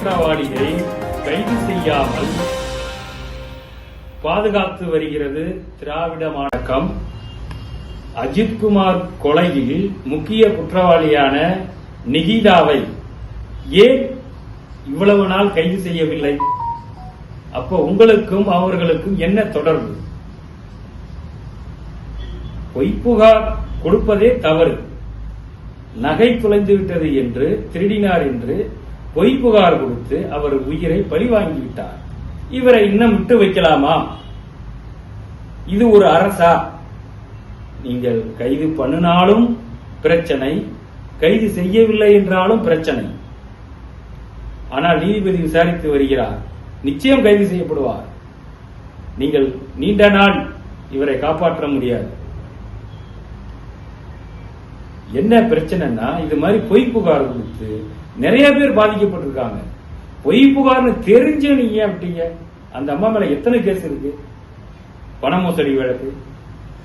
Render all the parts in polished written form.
குற்றவாளியை கைது செய்யாமல் பாதுகாத்து வருகிறது திராவிட மாடக்கம். அஜித்குமார் கொலையில் முக்கிய குற்றவாளியான நிகிதாவை ஏன் இவ்வளவு நாள் கைது செய்யவில்லை? அப்போ உங்களுக்கும் அவர்களுக்கும் என்ன தொடர்பு? பொய்ப்புகார் கொடுப்பதே தவறு. நகை தொலைந்து விட்டது என்று, திருடினார் என்று பொய்ப்புகார் கொடுத்து அவர் உயிரை பழி வாங்கிவிட்டார். இவரை இன்னும் விட்டு வைக்கலாமா? இது ஒரு அரசா? நீங்கள் கைது பண்ணினாலும் பிரச்சனை, கைது செய்யவில்லை என்றாலும் பிரச்சனை. ஆனால் நீதிபதி விசாரித்து வருகிறார், நிச்சயம் கைது செய்யப்படுவார். நீங்கள் நீண்ட நாள் இவரை காப்பாற்ற முடியாது. என்ன பிரச்சனைன்னா, இது மாதிரி பொய் புகார் கொடுத்து நிறைய பேர் பாதிக்கப்பட்டிருக்காங்க. பொய் புகார்னு தெரிஞ்ச நீங்க ஏன் விட்டீங்க? அந்த அம்மா மேல எத்தனை கேஸ் இருக்கு? பண மோசடி வழக்கு.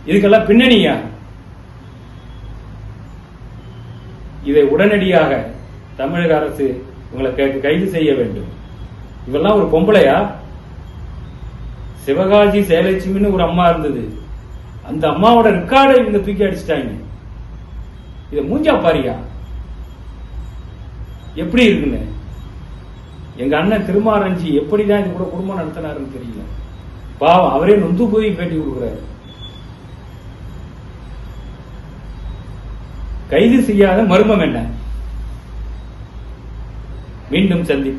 இதுக்கெல்லாம் பின்னணியா? இதை உடனடியாக தமிழக அரசு உங்களை கைது செய்ய வேண்டும். இவெல்லாம் ஒரு பொம்பளையா? சிவகாசி சேலட்சுமின்னு ஒரு அம்மா இருந்தது, அந்த அம்மாவோட ரெக்கார்டை இவங்க தூக்கி அடிச்சிட்டாங்க. இத மூஞ்சா பாரியா எப்படி இருக்குன்னு. எங்க அண்ணன் திருமாரஞ்சி எப்படிதான் இது கூட குடும்பம் நடத்தினாருன்னு தெரியல. பாவம், அவரே நொந்து போய் பேட்டி கொடுக்கிறாரு. கைது செய்யாத மர்மம் என்ன? மீண்டும் சந்திப்போம்.